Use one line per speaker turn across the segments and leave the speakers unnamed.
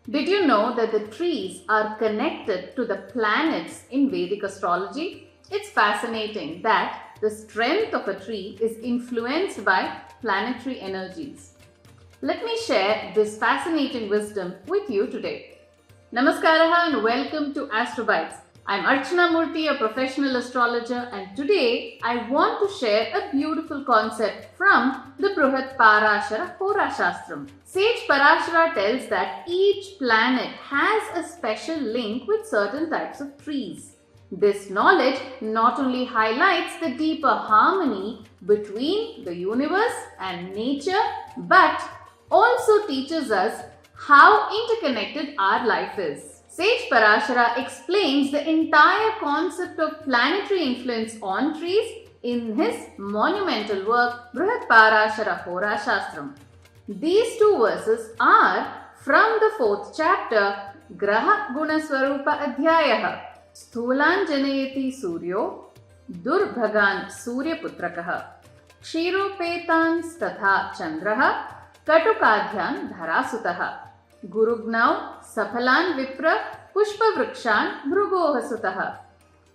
Did you know that the trees are connected to the planets in Vedic astrology? It's fascinating that the strength of a tree is influenced by planetary energies. Let me share this fascinating wisdom with you today. Namaskaraha and welcome to Astrobites. I'm Archana Murthy, a professional astrologer, and today I want to share a beautiful concept from the Bruhat Parashara Hora Shastram. Sage Parashara tells that each planet has a special link with certain types of trees. This knowledge not only highlights the deeper harmony between the universe and nature, but also teaches us how interconnected our life is. Sage Parashara explains the entire concept of planetary influence on trees in his monumental work Bruhat Parashara Hora Shastram. These two verses are from the 4th chapter Graha Guna Swarupa Adhyayaha. Sthulan Janayati Suryo Durbhagan Surya Putrakaha Kshiropetan Statha Chandraha Katukadhyan Dharasutaha Gurugnau Saphalan Vipra Pushpa Vrikshan Bhrugohasutaha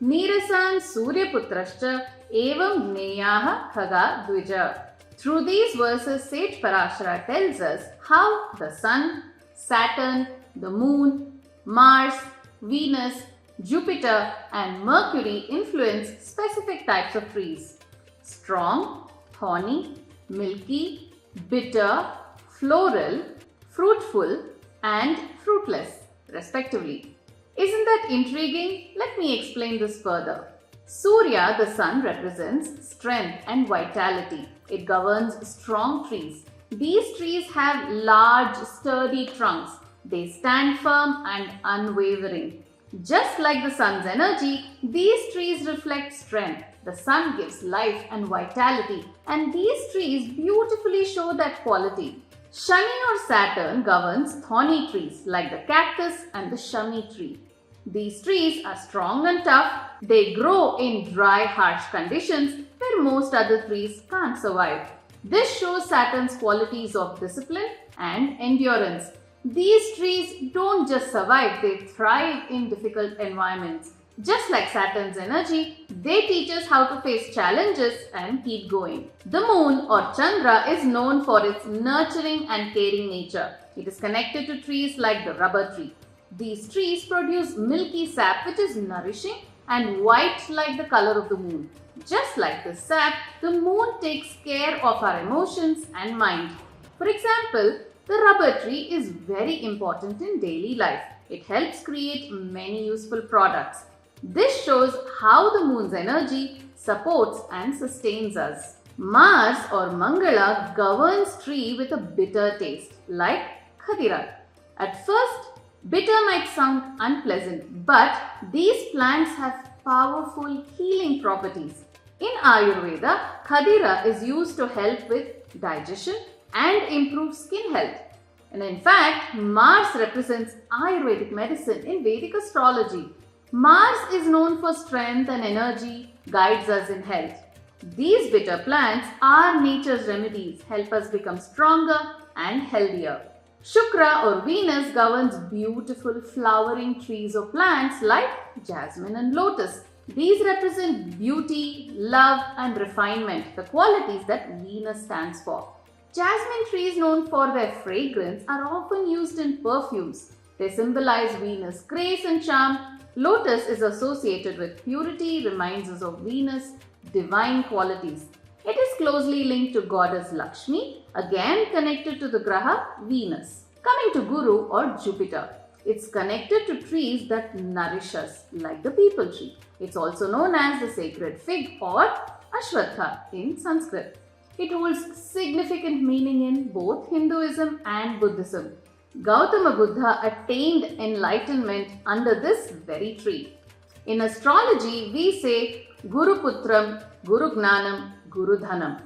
Nirasan Suryaputrascha Evam Gneyaha Khaga Dvija. Through these verses, Sage Parashara tells us how the Sun, Saturn, the Moon, Mars, Venus, Jupiter and Mercury influence specific types of trees. Strong, thorny, milky, bitter, floral, fruitful and fruitless, respectively. Isn't that intriguing? Let me explain this further. Surya, the sun, represents strength and vitality. It governs strong trees. These trees have large, sturdy trunks. They stand firm and unwavering. Just like the sun's energy, these trees reflect strength. The sun gives life and vitality, and these trees beautifully show that quality. Shani or Saturn governs thorny trees like the cactus and the shami tree. These trees are strong and tough. They grow in dry, harsh conditions where most other trees can't survive. This shows Saturn's qualities of discipline and endurance. These trees don't just survive, they thrive in difficult environments. Just like Saturn's energy, they teach us how to face challenges and keep going. The moon or Chandra is known for its nurturing and caring nature. It is connected to trees like the rubber tree. These trees produce milky sap which is nourishing and white like the color of the moon. Just like the sap, the moon takes care of our emotions and mind. For example, the rubber tree is very important in daily life. It helps create many useful products. This shows how the moon's energy supports and sustains us. Mars or Mangala governs tree with a bitter taste, like Khadira. At first, bitter might sound unpleasant, but these plants have powerful healing properties. In Ayurveda, Khadira is used to help with digestion and improve skin health. And in fact, Mars represents Ayurvedic medicine in Vedic astrology. Mars is known for strength and energy, guides us in health. These bitter plants are nature's remedies, help us become stronger and healthier. Shukra or Venus governs beautiful flowering trees or plants like jasmine and lotus. These represent beauty, love and refinement, the qualities that Venus stands for. Jasmine trees known for their fragrance are often used in perfumes. They symbolize Venus' grace and charm. Lotus is associated with purity, reminds us of Venus' divine qualities. It is closely linked to goddess Lakshmi, again connected to the Graha Venus. Coming to Guru or Jupiter, it's connected to trees that nourish us, like the peepal tree. It's also known as the sacred fig or Ashwatha in Sanskrit. It holds significant meaning in both Hinduism and Buddhism. Gautama Buddha attained enlightenment under this very tree. In astrology, we say Guru Putram, Guru Gnanam, Guru Dhanam.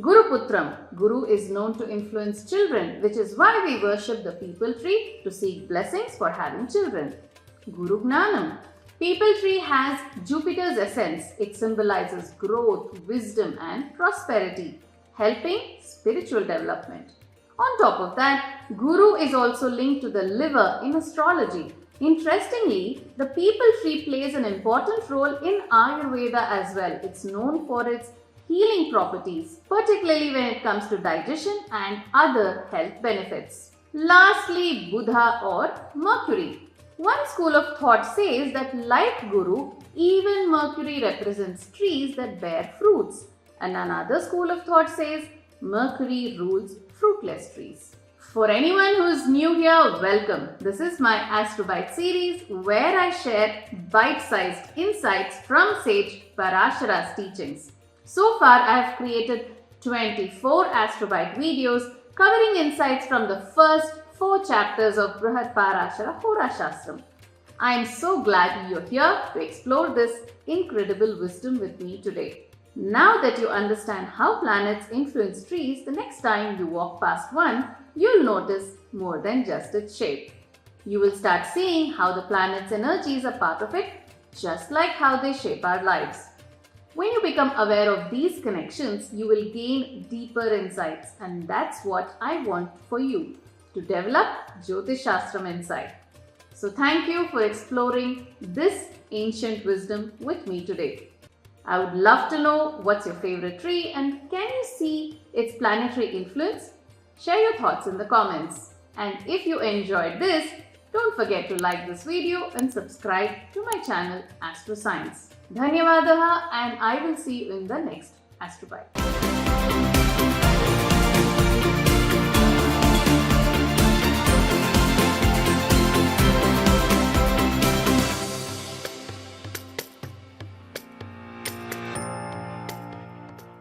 Guru Putram, Guru is known to influence children, which is why we worship the peepal tree to seek blessings for having children. Guru Gnanam, peepal tree has Jupiter's essence. It symbolizes growth, wisdom and prosperity, helping spiritual development. On top of that, Guru is also linked to the liver in astrology. Interestingly, the people tree plays an important role in Ayurveda as well. It's known for its healing properties, particularly when it comes to digestion and other health benefits. Lastly, Buddha or Mercury. One school of thought says that, like Guru, even Mercury represents trees that bear fruits, and another school of thought says Mercury rules fruitless trees. For anyone who is new here, welcome. This is my Astrobite series where I share bite-sized insights from sage Parashara's teachings. So far, I have created 24 Astrobite videos covering insights from the first 4 chapters of Brihad Parashara Hora Shastram. I am so glad you're here to explore this incredible wisdom with me today. Now that you understand how planets influence trees, the next time you walk past one, you'll notice more than just its shape. You will start seeing how the planet's energies are part of it, just like how they shape our lives. When you become aware of these connections, you will gain deeper insights, and that's what I want for you, to develop Jyotish Shastram inside. So thank you for exploring this ancient wisdom with me today. I would love to know what's your favorite tree and can you see its planetary influence? Share your thoughts in the comments. And if you enjoyed this, don't forget to like this video and subscribe to my channel Astro Science. Dhanyavadaha, and I will see you in the next Astrobite.